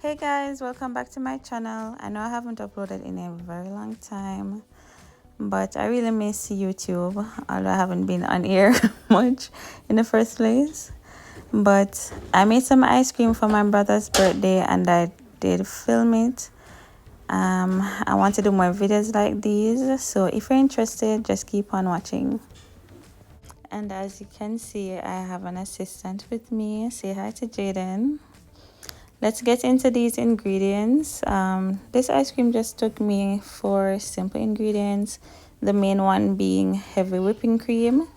Hey guys, welcome back to my channel. I know I haven't uploaded in a very long time, but I really miss YouTube, although I haven't been on air much in the first place. But I made some ice cream for my brother's birthday and I did film it. I want to do more videos like these, so if you're interested, just keep on watching. And as you can see, I have an assistant with me. Say hi to Jaden. Let's get into these ingredients. This ice cream just took me 4 simple ingredients, the main one being heavy whipping cream.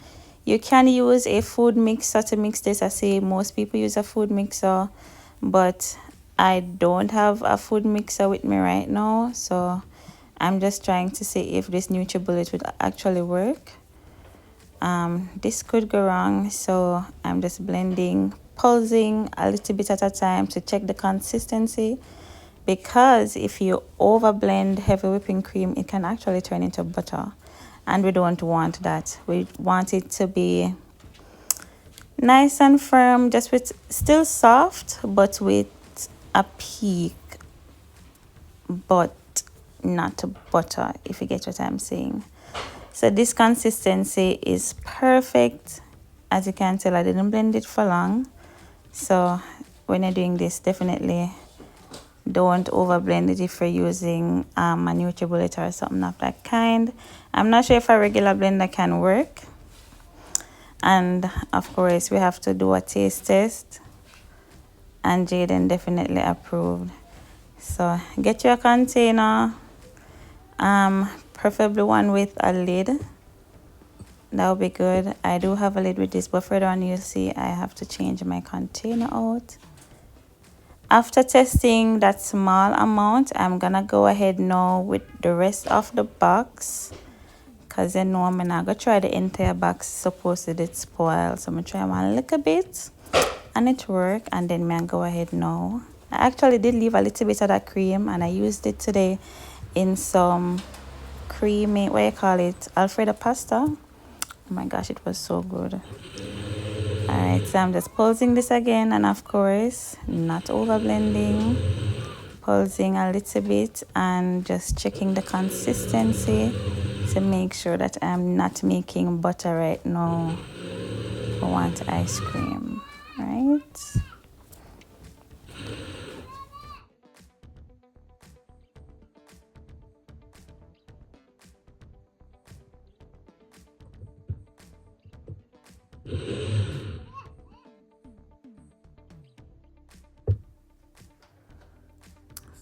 You can use a food mixer to mix this. I say most people use a food mixer, but I don't have a food mixer with me right now, so I'm just trying to see if this NutriBullet would actually work. This could go wrong, so I'm just blending, pulsing a little bit at a time to check the consistency, because if you over blend heavy whipping cream, it can actually turn into butter, and we don't want that. We want it to be nice and firm, just with still soft but with a peak, but not butter, if you get what I'm saying. So this consistency is perfect. As you can tell, I didn't blend it for long. So when you're doing this, definitely don't over blend it if you're using a NutriBullet or something of that kind. I'm not sure if a regular blender can work. And of course, we have to do a taste test. And Jaden definitely approved. So get your container. Preferably one with a lid. That would be good. I do have a lid with this, but further on you'll see I have to change my container out. After testing that small amount, I'm gonna go ahead now with the rest of the box, because you know I'm not gonna try the entire box. Supposed to it spoil, so I'm gonna try one little bit and it work, and then I'm go ahead now. I actually did leave a little bit of that cream and I used it today in some creamy, what you call it, Alfredo pasta. Oh my gosh, it was so good. Alright, so I'm just pulsing this again, and of course not over blending, pulsing a little bit and just checking the consistency to make sure that I'm not making butter right now. I want ice cream, right?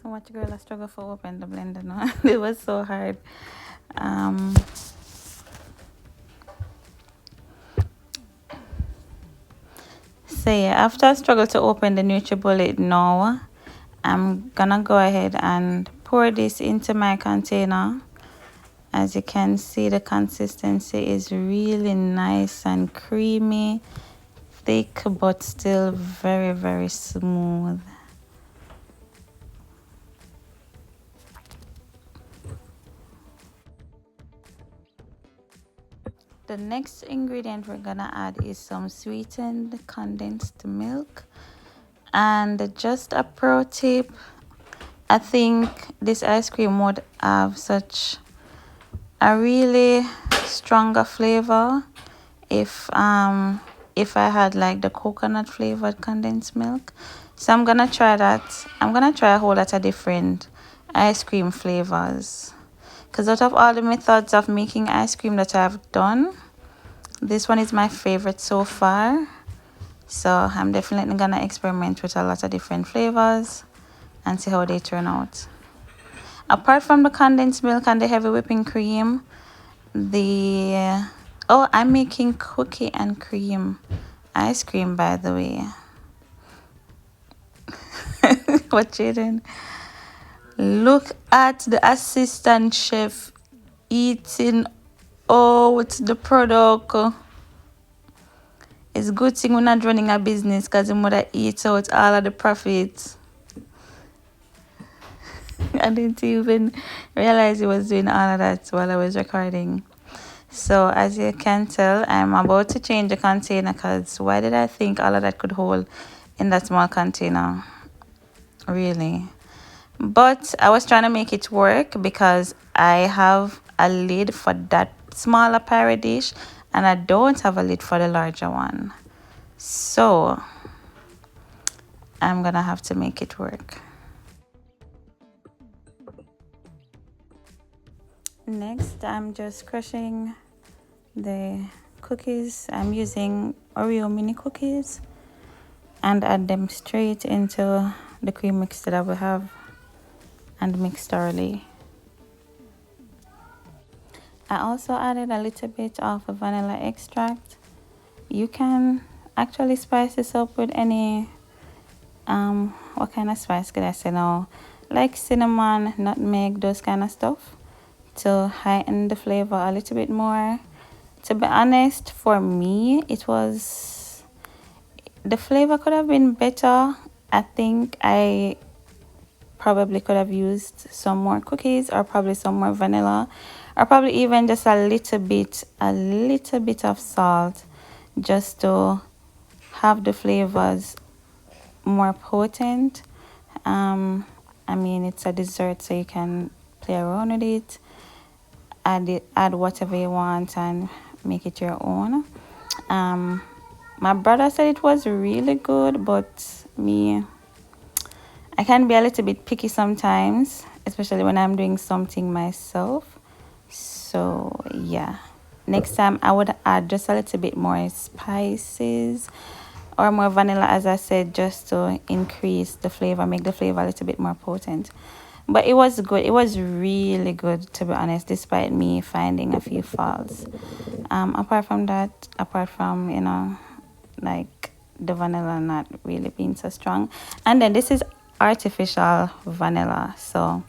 So what girl I struggle for open the blender now. It was so hard. So yeah, after I struggle to open the NutriBullet now, I'm gonna go ahead and pour this into my container. As you can see, the consistency is really nice and creamy, thick but still very, very smooth. The next ingredient we're gonna add is some sweetened condensed milk. And just a pro tip, I think this ice cream would have such a really stronger flavor if I had like the coconut flavored condensed milk. So I'm gonna try that. I'm gonna try a whole lot of different ice cream flavors, because out of all the methods of making ice cream that I've done, this one is my favorite so far. So I'm definitely gonna experiment with a lot of different flavors and see how they turn out. Apart from the condensed milk and the heavy whipping cream, I'm making cookie and cream ice cream, by the way. What you doing? Look at the assistant chef eating out the product. It's a good thing we're not running a business, because the mother eats out all of the profits. I didn't even realize he was doing all of that while I was recording. So as you can tell, I'm about to change the container, because why did I think all of that could hold in that small container? really. But I was trying to make it work because I have a lid for that smaller pie dish and I don't have a lid for the larger one. So I'm gonna have to make it work. Next, I'm just crushing the cookies. I'm using Oreo mini cookies and add them straight into the cream mix that I will have and mix thoroughly. I also added a little bit of vanilla extract. You can actually spice this up with any what kind of spice could I say now, like cinnamon, nutmeg, those kind of stuff, to heighten the flavor a little bit more. To be honest, for me, it was, the flavor could have been better. I think I probably could have used some more cookies or probably some more vanilla or probably even just a little bit of salt, just to have the flavors more potent. I mean, it's a dessert, so you can play around with it, add whatever you want and make it your own. My brother said it was really good, but me, I can be a little bit picky sometimes, especially when I'm doing something myself. So yeah, next time I would add just a little bit more spices or more vanilla, as I said, just to increase the flavor, make the flavor a little bit more potent. But it was good. It was really good, to be honest, despite me finding a few faults. Apart from that, apart from, you know, like the vanilla not really being so strong. And then this is artificial vanilla. So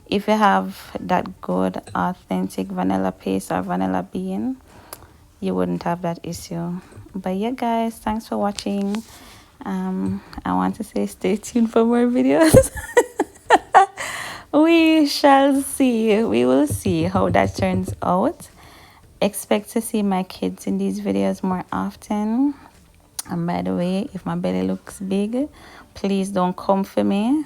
if you have that good authentic vanilla paste or vanilla bean, you wouldn't have that issue. But yeah, guys, thanks for watching. I want to say stay tuned for more videos. We shall see. We will see how that turns out. Expect to see my kids in these videos more often. And by the way, if my belly looks big, please don't come for me.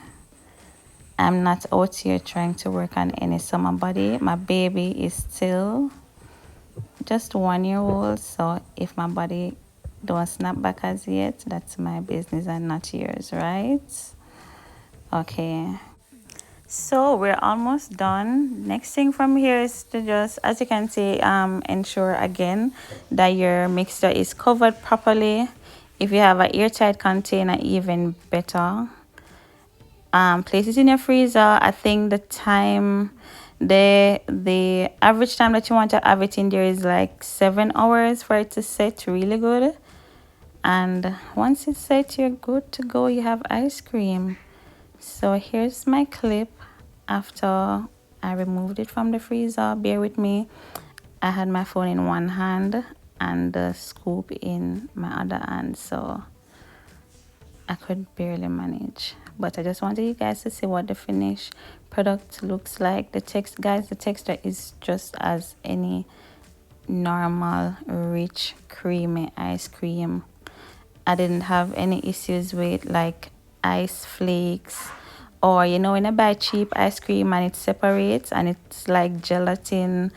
I'm not out here trying to work on any summer body. My baby is still just 1 year old, so if my body don't snap back as yet, that's my business and not yours, right? Okay, so we're almost done. Next thing from here is to just, as you can see, ensure again that your mixture is covered properly. If you have an airtight container, even better. Place it in your freezer. I think the average time that you want to have it in there is like 7 hours for it to set really good. And once it's set, you're good to go. You have ice cream. So here's my clip after I removed it from the freezer. Bear with me. I had my phone in one hand and the scoop in my other hand, so I could barely manage. But I just wanted you guys to see what the finished product looks like. The text, guys, the texture is just as any normal rich creamy ice cream. I didn't have any issues with like ice flakes, or you know, when I buy cheap ice cream and it separates and it's like gelatin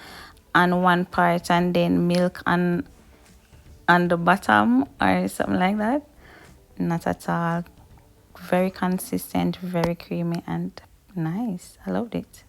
on one part and then milk on the bottom or something like that. Not at all. Very consistent, very creamy and nice. I loved it.